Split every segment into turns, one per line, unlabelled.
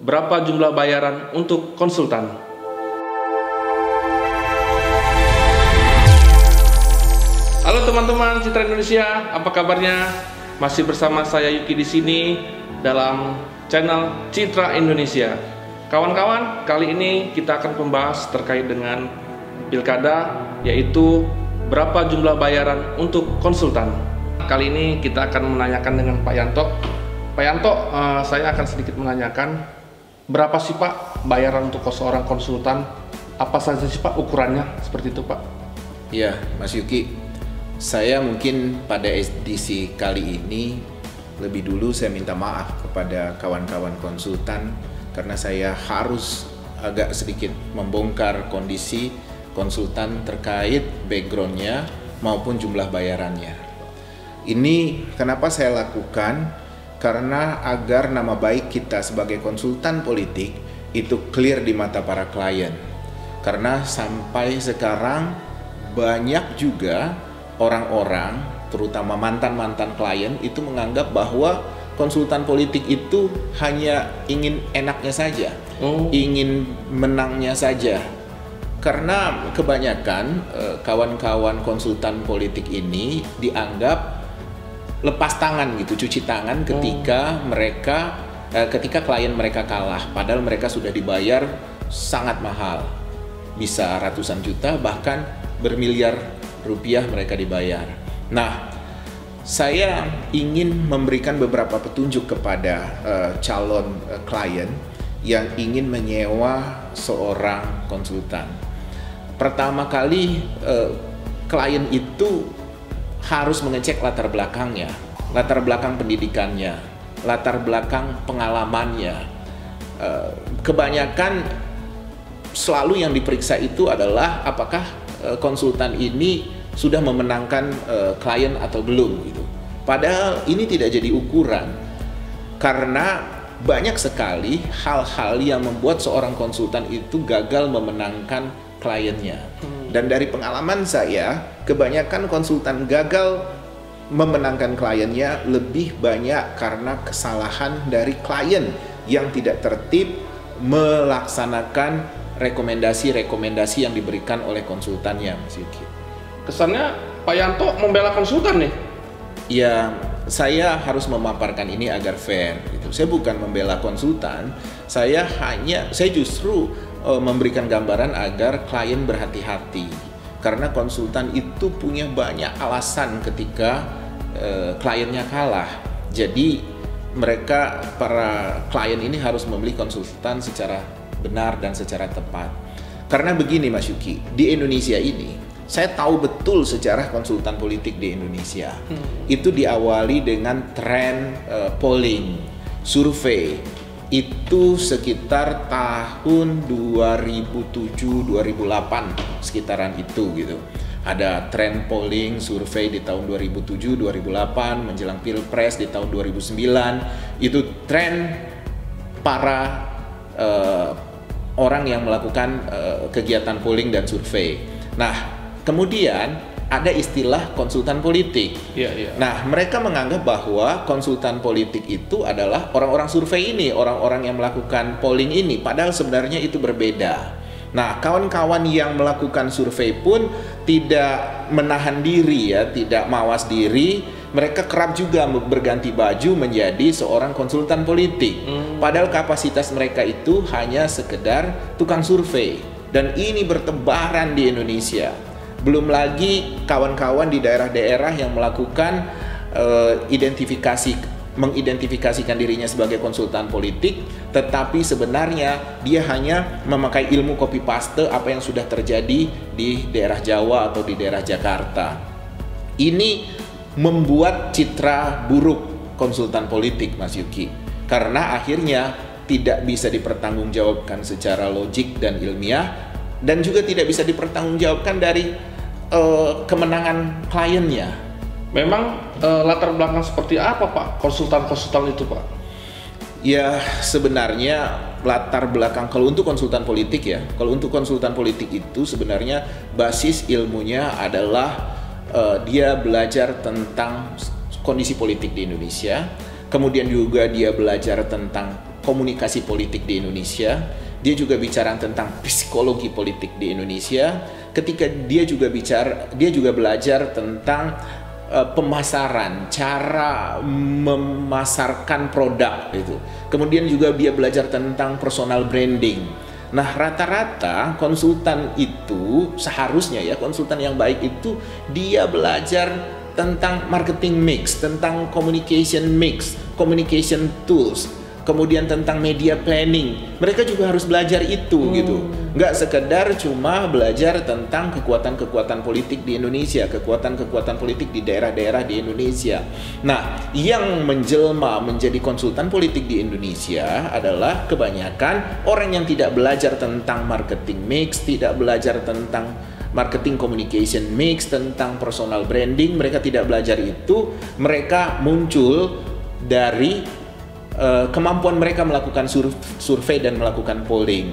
Berapa jumlah bayaran untuk konsultan? Halo teman-teman Citra Indonesia, apa kabarnya? Masih bersama saya Yuki di sini dalam channel Citra Indonesia. Kawan-kawan, kali ini kita akan membahas terkait dengan pilkada, yaitu berapa jumlah bayaran untuk konsultan. Kali ini kita akan menanyakan dengan Pak Yanto. Pak Yanto, saya akan sedikit menanyakan, berapa sih Pak bayaran untuk seorang konsultan? Apa saja sih Pak ukurannya seperti itu Pak?
Ya, Mas Yuki, saya mungkin pada edisi kali ini lebih dulu saya minta maaf kepada kawan-kawan konsultan karena saya harus agak sedikit membongkar kondisi konsultan terkait backgroundnya maupun jumlah bayarannya. Ini kenapa saya lakukan? Karena agar nama baik kita sebagai konsultan politik itu clear di mata para klien. Karena sampai sekarang banyak juga orang-orang, terutama mantan-mantan klien, itu menganggap bahwa konsultan politik itu hanya ingin enaknya saja, ingin menangnya saja. Karena kebanyakan kawan-kawan konsultan politik ini dianggap lepas tangan gitu, cuci tangan ketika ketika klien mereka kalah, padahal mereka sudah dibayar sangat mahal, bisa ratusan juta bahkan bermiliar rupiah mereka dibayar. Nah, saya ingin memberikan beberapa petunjuk kepada calon klien yang ingin menyewa seorang konsultan. Pertama kali klien itu harus mengecek latar belakangnya, latar belakang pendidikannya, latar belakang pengalamannya. Kebanyakan selalu yang diperiksa itu adalah apakah konsultan ini sudah memenangkan klien atau belum gitu. Padahal ini tidak jadi ukuran karena banyak sekali hal-hal yang membuat seorang konsultan itu gagal memenangkan kliennya. Dan dari pengalaman saya, kebanyakan konsultan gagal memenangkan kliennya lebih banyak karena kesalahan dari klien yang tidak tertib melaksanakan rekomendasi-rekomendasi yang diberikan oleh konsultannya, Mas Yuki.
Kesannya Pak Yanto membela konsultan nih?
Ya, saya harus memaparkan ini agar fair gitu. Saya bukan membela konsultan, saya justru memberikan gambaran agar klien berhati-hati karena konsultan itu punya banyak alasan ketika kliennya kalah. Jadi para klien ini harus membeli konsultan secara benar dan secara tepat. Karena begini Mas Yuki, di Indonesia ini saya tahu betul sejarah konsultan politik di Indonesia. Itu diawali dengan tren polling, survei. Itu sekitar tahun 2007-2008, sekitaran itu gitu. Ada tren polling, survei di tahun 2007-2008, menjelang Pilpres di tahun 2009. Itu tren para orang yang melakukan kegiatan polling dan survei. Nah, kemudian ada istilah konsultan politik. Nah, mereka menganggap bahwa konsultan politik itu adalah orang-orang survei ini, orang-orang yang melakukan polling ini, padahal sebenarnya itu berbeda. Nah, kawan-kawan yang melakukan survei pun tidak menahan diri ya, tidak mawas diri. Mereka kerap juga berganti baju menjadi seorang konsultan politik. Padahal kapasitas mereka itu hanya sekedar tukang survei. Dan ini bertebaran di Indonesia. Belum lagi kawan-kawan di daerah-daerah yang melakukan mengidentifikasikan dirinya sebagai konsultan politik, tetapi sebenarnya dia hanya memakai ilmu copy paste apa yang sudah terjadi di daerah Jawa atau di daerah Jakarta. Ini membuat citra buruk konsultan politik, Mas Yuki, karena akhirnya tidak bisa dipertanggungjawabkan secara logik dan ilmiah, dan juga tidak bisa dipertanggungjawabkan dari kemenangan kliennya.
Memang latar belakang seperti apa Pak konsultan-konsultan itu Pak?
Ya, sebenarnya latar belakang kalau untuk konsultan politik ya, kalau untuk konsultan politik itu sebenarnya basis ilmunya adalah dia belajar tentang kondisi politik di Indonesia, kemudian juga dia belajar tentang komunikasi politik di Indonesia, dia juga bicara tentang psikologi politik di Indonesia. Ketika dia juga belajar tentang pemasaran, cara memasarkan produk itu. Kemudian juga dia belajar tentang personal branding. Nah, rata-rata konsultan itu seharusnya ya, konsultan yang baik itu dia belajar tentang marketing mix, tentang communication mix, communication tools, kemudian tentang media planning. Mereka juga harus belajar itu gitu. Nggak sekedar cuma belajar tentang kekuatan-kekuatan politik di Indonesia, kekuatan-kekuatan politik di daerah-daerah di Indonesia. Nah, yang menjelma menjadi konsultan politik di Indonesia adalah kebanyakan orang yang tidak belajar tentang marketing mix, tidak belajar tentang marketing communication mix, tentang personal branding. Mereka tidak belajar itu. Mereka muncul dari kemampuan mereka melakukan survei dan melakukan polling.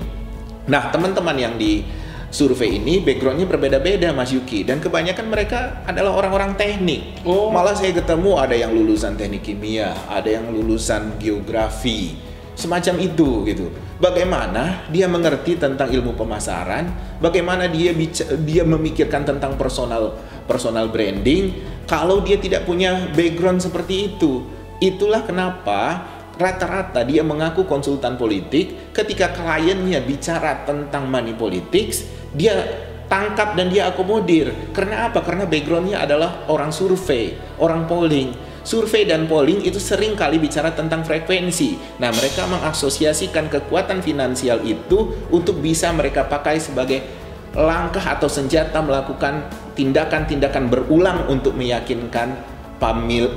Nah, teman-teman yang di survei ini backgroundnya berbeda-beda, Mas Yuki, dan kebanyakan mereka adalah orang-orang teknik. Malah saya ketemu ada yang lulusan teknik kimia, ada yang lulusan geografi, semacam itu gitu. Bagaimana dia mengerti tentang ilmu pemasaran, bagaimana dia memikirkan tentang personal branding kalau dia tidak punya background seperti itu. Itulah kenapa rata-rata dia mengaku konsultan politik. Ketika kliennya bicara tentang money politics, dia tangkap dan dia akomodir. Karena apa? Karena backgroundnya adalah orang survei, orang polling. Survei dan polling itu sering kali bicara tentang frekuensi. Nah, mereka mengasosiasikan kekuatan finansial itu untuk bisa mereka pakai sebagai langkah atau senjata melakukan tindakan-tindakan berulang untuk meyakinkan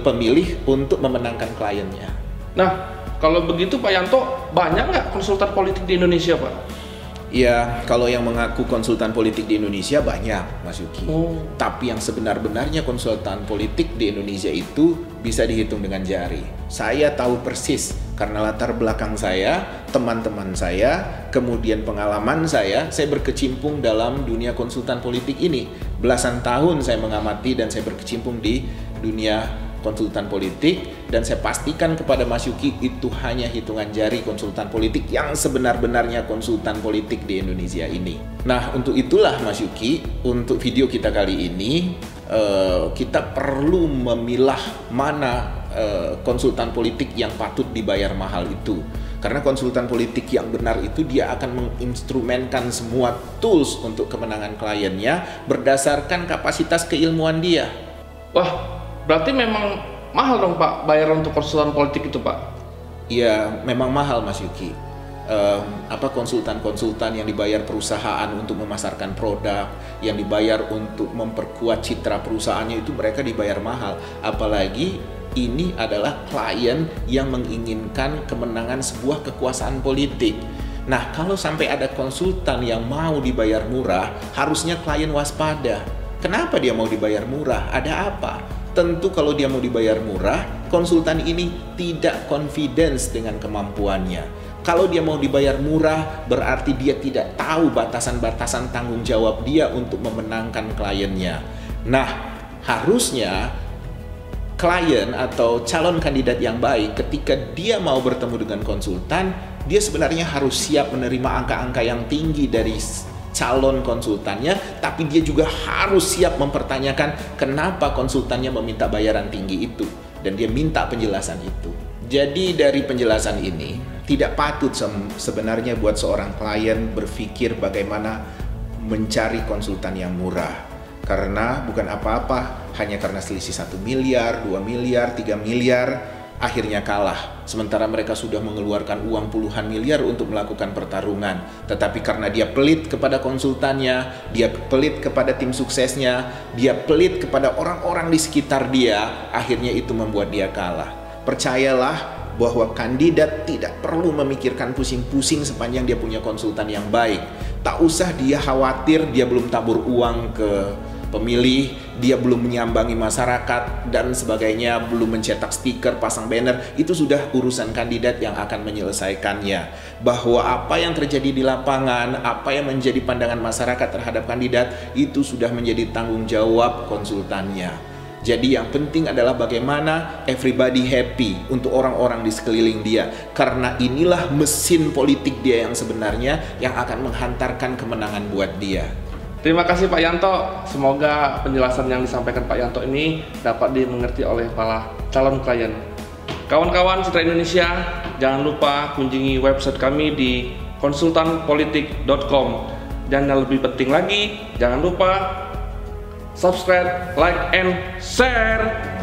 pemilih untuk memenangkan kliennya.
Nah, kalau begitu Pak Yanto, banyak nggak konsultan politik di Indonesia, Pak?
Ya, kalau yang mengaku konsultan politik di Indonesia banyak, Mas Yuki. Tapi yang sebenar-benarnya konsultan politik di Indonesia itu bisa dihitung dengan jari. Saya tahu persis karena latar belakang saya, teman-teman saya, kemudian pengalaman saya berkecimpung dalam dunia konsultan politik ini. Belasan tahun saya mengamati dan saya berkecimpung di dunia konsultan politik, dan saya pastikan kepada Mas Yuki itu hanya hitungan jari konsultan politik yang sebenar-benarnya konsultan politik di Indonesia ini. Nah, untuk itulah Mas Yuki, untuk video kita kali ini kita perlu memilah mana konsultan politik yang patut dibayar mahal itu. Karena konsultan politik yang benar itu dia akan menginstrumenkan semua tools untuk kemenangan kliennya berdasarkan kapasitas keilmuan dia.
Wah, berarti memang mahal dong Pak bayaran untuk konsultan politik itu, Pak?
Iya, memang mahal Mas Yuki. Konsultan-konsultan yang dibayar perusahaan untuk memasarkan produk, yang dibayar untuk memperkuat citra perusahaannya itu mereka dibayar mahal. Apalagi ini adalah klien yang menginginkan kemenangan sebuah kekuasaan politik. Nah, kalau sampai ada konsultan yang mau dibayar murah, harusnya klien waspada. Kenapa dia mau dibayar murah? Ada apa? Tentu kalau dia mau dibayar murah, konsultan ini tidak confidence dengan kemampuannya. Kalau dia mau dibayar murah, berarti dia tidak tahu batasan-batasan tanggung jawab dia untuk memenangkan kliennya. Nah, harusnya klien atau calon kandidat yang baik ketika dia mau bertemu dengan konsultan, dia sebenarnya harus siap menerima angka-angka yang tinggi dari calon konsultannya, tapi dia juga harus siap mempertanyakan kenapa konsultannya meminta bayaran tinggi itu, dan dia minta penjelasan itu. Jadi dari penjelasan ini tidak patut sebenarnya buat seorang klien berpikir bagaimana mencari konsultan yang murah, karena bukan apa-apa hanya karena selisih 1 miliar, 2 miliar, 3 miliar akhirnya kalah, sementara mereka sudah mengeluarkan uang puluhan miliar untuk melakukan pertarungan. Tetapi karena dia pelit kepada konsultannya, dia pelit kepada tim suksesnya, dia pelit kepada orang-orang di sekitar dia, akhirnya itu membuat dia kalah. Percayalah bahwa kandidat tidak perlu memikirkan pusing-pusing sepanjang dia punya konsultan yang baik. Tak usah dia khawatir dia belum tabur uang ke pemilih, dia belum menyambangi masyarakat dan sebagainya, belum mencetak stiker, pasang banner. Itu sudah urusan kandidat yang akan menyelesaikannya. Bahwa apa yang terjadi di lapangan, apa yang menjadi pandangan masyarakat terhadap kandidat, itu sudah menjadi tanggung jawab konsultannya. Jadi yang penting adalah bagaimana everybody happy untuk orang-orang di sekeliling dia. Karena inilah mesin politik dia yang sebenarnya yang akan menghantarkan kemenangan buat dia.
Terima kasih Pak Yanto. Semoga penjelasan yang disampaikan Pak Yanto ini dapat dimengerti oleh para calon klien. Kawan-kawan Citra Indonesia, jangan lupa kunjungi website kami di konsultanpolitik.com. Dan yang lebih penting lagi, jangan lupa subscribe, like, and share.